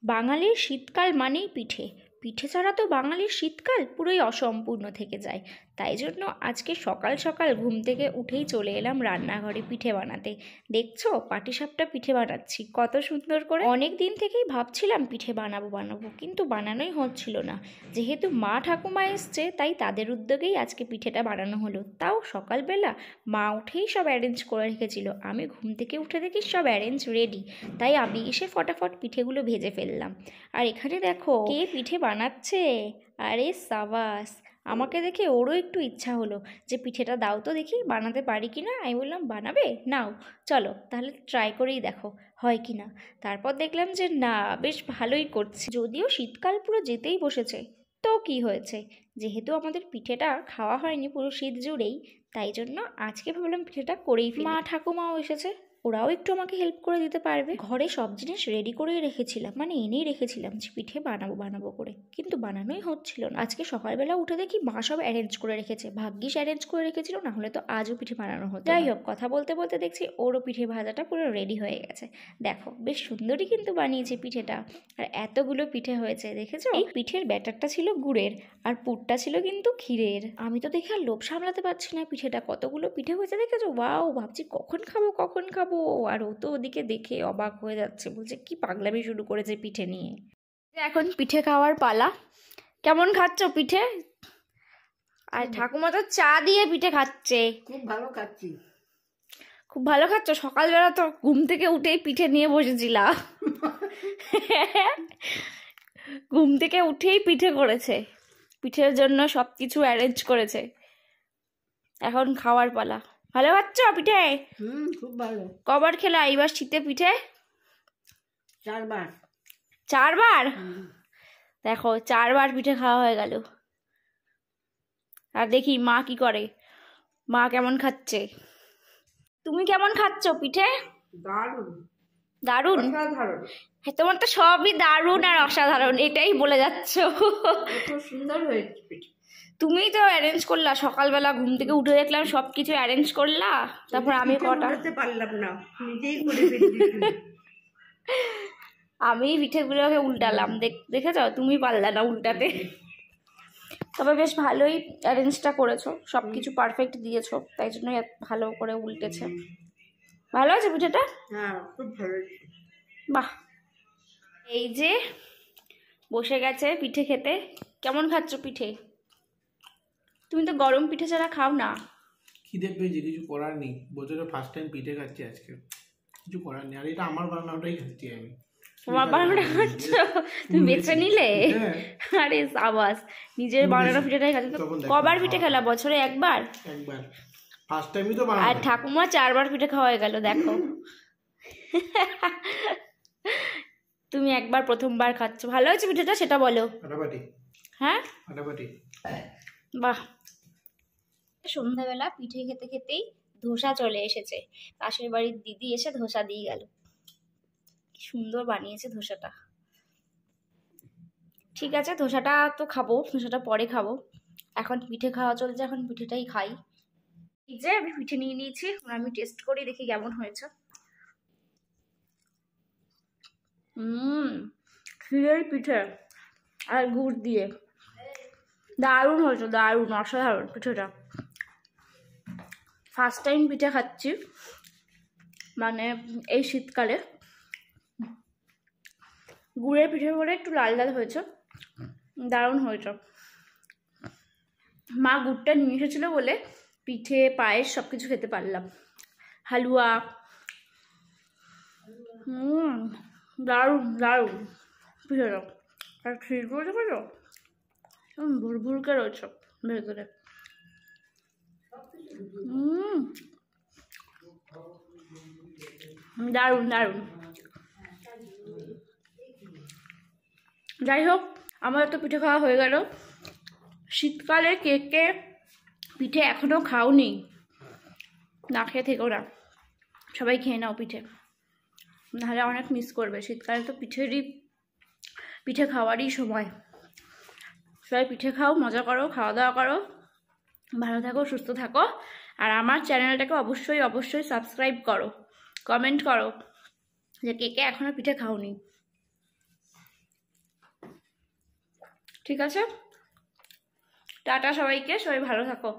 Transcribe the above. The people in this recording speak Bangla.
বাঙালির শীতকাল মানেই পিঠে। পিঠে ছাড়া তো বাঙালির শীতকাল পুরোই অসম্পূর্ণ থেকে যায়। তাই জন্য আজকে সকাল সকাল ঘুম থেকে উঠেই চলে এলাম রান্নাঘরে পিঠে বানাতে। দেখছো পাটিসাপটা পিঠে বানাচ্ছি কত সুন্দর করে। অনেক দিন থেকেই ভাবছিলাম পিঠে বানাবো বানাবো, কিন্তু বানানোই হচ্ছিল না। যেহেতু মা ঠাকুমা এসছে তাই তাদের উদ্যোগেই আজকে পিঠেটা বানানো হলো। তাও সকালবেলা মা উঠেই সব অ্যারেঞ্জ করে রেখেছিল। আমি ঘুম থেকে উঠে দেখি সব অ্যারেঞ্জ রেডি, তাই আমি এসে ফটাফট পিঠেগুলো ভেজে ফেললাম। আর এখানে দেখো কে পিঠে বানাচ্ছে। আরে সাবাস, আমাকে দেখে ওরও একটু ইচ্ছা হলো যে পিঠেটা দাও তো দেখি বানাতে পারি কি না। আমি বললাম বানাবে, নাও চলো তাহলে ট্রাই করেই দেখো হয় কি না। তারপর দেখলাম যে না, বেশ ভালোই করছে। যদিও শীতকাল পুরো যেতেই বসেছে, তো কি হয়েছে, যেহেতু আমাদের পিঠেটা খাওয়া হয়নি পুরো শীত জুড়েই, তাই জন্য আজকে ভাবলাম পিঠেটা করেই ফেলি। মা ঠাকুমাও এসেছে, ওরাও একটু আমাকে হেল্প করে দিতে পারবে। ঘরে সব জিনিস রেডি করেই রেখেছিলাম, মানে এনেই রেখেছিলাম যে পিঠে বানাবো বানাবো করে, কিন্তু বানানোই হচ্ছিল না। আজকে সকালবেলা উঠে দেখি মা সব অ্যারেঞ্জ করে রেখেছে। ভাগ্যিস অ্যারেঞ্জ করে রেখেছিল, না হলে তো আজও পিঠে বানানো হতো। যাই হোক, কথা বলতে বলতে দেখছি ওরও পিঠে ভাজাটা পুরো রেডি হয়ে গেছে। দেখো বেশ সুন্দরই কিন্তু বানিয়েছে পিঠেটা। আর এতগুলো পিঠে হয়েছে দেখেছো। এই পিঠের ব্যাটারটা ছিল গুড়ের আর পুরটা ছিল কিন্তু ক্ষীরের। আমি তো দেখে আর লোভ সামলাতে পারছি না, পিঠেটা কতগুলো পিঠে হয়েছে দেখেছো। ওয়াও, ভাবছি কখন খাবো কখন খাবো। আর ও তো ওদিকে দেখে অবাক হয়ে যাচ্ছে, বলছে কি পাগলামি শুরু করেছে পিঠে নিয়ে। এখন পিঠে খাওয়ার পালা। কেমন খাচ্ছ পিঠে? আর ঠাকুমা তো চা দিয়ে পিঠে খাচ্ছে। খুব ভালো খাচ্ছি। খুব ভালো খাচ্ছ? সকালবেলা তো ঘুম থেকে উঠেই পিঠে নিয়ে বসেছিলা। ঘুম থেকে উঠেই পিঠে করেছে, পিঠের জন্য সব কিছু অ্যারেঞ্জ করেছে। এখন খাওয়ার পালা। ভালো খাচ্ছ পিঠে? খুব ভালো। কবার খেলা এইবার শীতে পিঠে? 4 বার। 4 বার? দেখো 4 বার পিঠে খাওয়া হয়ে গেল। আর দেখি মা কি করে, মা কেমন খাচ্ছে। তুমি কেমন খাচ্ছ পিঠে? দারুণ। দারুণ? অসাধারণ। হ্যাঁ, তোমার তো সবই দারুণ আর অসাধারণ, এটাই বলে যাচ্ছ। খুব সুন্দর হয়েছে পিঠে। তুমিই তো অ্যারেঞ্জ করলা, সকালবেলা ঘুম থেকে উঠে দেখলাম সব কিছু অ্যারেঞ্জ করলা, তারপর আমি কটা করতে পারলাম না, নিজেই করে ফেলছি। আমি পিঠেগুলোকে উল্টালাম, দেখেছো তুমি পারলা না উল্টাতে। তবে বেশ ভালোই অ্যারেঞ্জটা করেছো, সব কিছু পারফেক্ট দিয়েছো, তাই জন্য ভালো করে উল্টেছে। ভালো আছে পিঠেটা? হ্যাঁ, খুব ভালো। বাহ, এই যে বসে গেছে পিঠে খেতে। কেমন খাচ্ছ পিঠে? তুমি তো গরম পিঠে ছাড়া খাও না। খিদে পেয়েছে, কিছু করার নেই। বছরে ফার্স্ট টাইম পিঠে খাচ্ছি আজকে, কিছু করার নেই। আর এটা আমার বানানোটাই খাচ্ছি আমি। তোমার বানানোটা খাচ্ছ? তুমি বেছে নিলে? আরে সাবাস, নিজের বানানো পিঠেটাই খাচ্ছ। কবার পিঠে খেলা? বছরে একবার? একবার, ফার্স্ট টাইমই তো বানানো। আর ঠাকুমা 4 বার পিঠে খাওয়া হয়ে গেল দেখো। তুমি একবার প্রথমবার খাচ্ছ। ভালো হয়েছে পিঠেটা সেটা বলো। ফাটাফাটি। হ্যাঁ ফাটাফাটি। বাহ। সন্ধ্যাবেলা পিঠে খেতে খেতেই ধোসা চলে এসেছে। পাশের বাড়ির দিদি এসে ধোসা দিয়ে গেল। কি সুন্দর বানিয়েছে ধোসাটা। ঠিক আছে, ধোসাটা তো খাবো, ধোসাটা পরে খাবো। এখন পিঠে খাওয়া চলছে, এখন পিঠেটাই খাই। এই যে আমি পিঠে নিয়ে নিয়েছি, আমি টেস্ট করি দেখি কেমন হয়েছে। ক্ষীরের পিঠে আর গুড় দিয়ে দারুণ হয়েছে, দারুণ অসাধারণ পিঠেটা। ফার্স্ট টাইম পিঠে খাচ্ছি মানে এই শীতকালে। গুড়ের পিঠে করে একটু লাল লাল হয়েছে, দারুণ হয়েছে। মা গুড়টা নিয়ে এসেছিল বলে পিঠে পায়েস সব কিছু খেতে পারলাম, হালুয়া। দারুণ দারুণ পিঠেটা। আর ক্ষীর করে দেখো ভুর ভুরকে রয়েছে ভেতরে। দারুণ দারুণ। যাই হোক, আমাদের তো পিঠে খাওয়া হয়ে গেল। শীতকালে কে কে পিঠে এখনো খাওনি, না খেয়ে থেকো না, সবাই খেয়ে নাও পিঠে, নাহলে অনেক মিস করবে। শীতকালে তো পিঠে খাওয়ারই সময়। সবাই পিঠে খাও, মজা করো, খাওয়া দাওয়া করো, ভালো থাকো, সুস্থ থাকো। আর আমার চ্যানেলটাকে অবশ্যই অবশ্যই সাবস্ক্রাইব করো, কমেন্ট করো যে কে কে এখনো পিঠে খাওনি। ঠিক আছে, টাটা সবাইকে, সবাই ভালো থাকো।